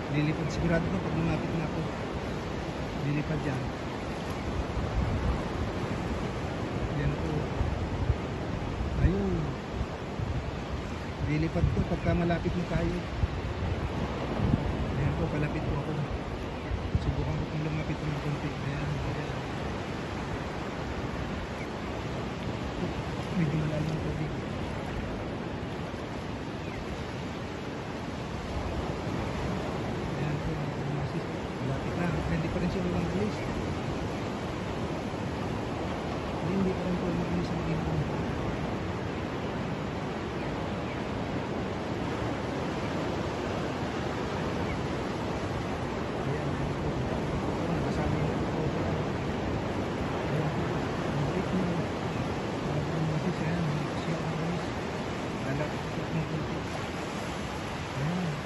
Lilipad sigurado ko pag lumapit na ako. Lilipad yan. Yan po. Ayun. Lilipad ko pagka malapit na tayo. Ayan po, palapit po ako. Subukan ko kung lumapit na konti. Ayan. Medyo malalim ang tubig. Ayan po, malapit na. Hindi pa rin siya ulang alis. Hindi pa rin po ulang alis ang ibon.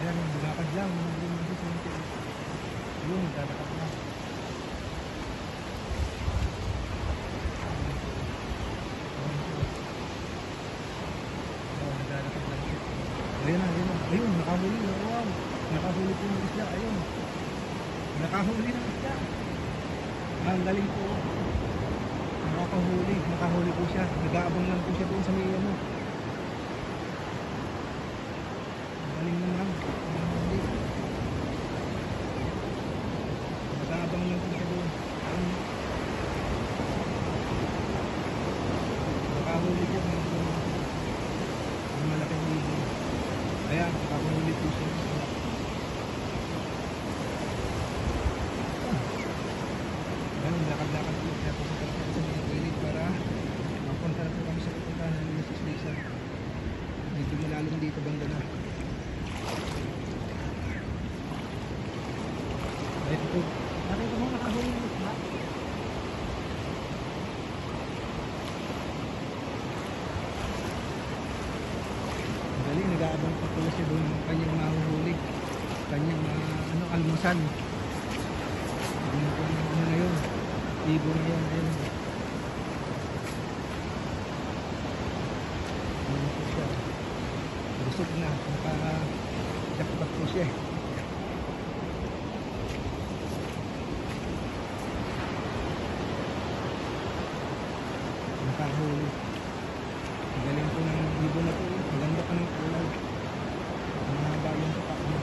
Ayan, bulakad lang. Yun, dadakap na. Ayun na, ayun na. Ayun, nakahuli. Wow, nakahuli po ng isla. Ayun, nakahuli ng isla. Ang galing po. Nakahuli po siya. Nag-aabang lang po siya doon sa may ano. Galing naman. Nag-aabang lang po siya doon. Nakahuli po ng malaking libo. Ayan, nakahuli po siya. Ayan, lakad-lakad po siya. Pupunta po sa mga gilid para mapunta na po kami sa pupuntahan ng Mrs. Lisa. Medyo malalim dito banda na. Ito po. Nakita mo nakahuli ng isla. Galing, nag-aabang pa pala siya doon ng kanyang mahuhuli. Kanyang almusal. Ano po yung ano na yun. Ibo na yun. Ayun. Ano po siya. Busog na. Naka-jackpot po siya. Nakahuli. Galing po ng ibo na po. Maganda pa ng kulay. Mahaba yung tapak niya.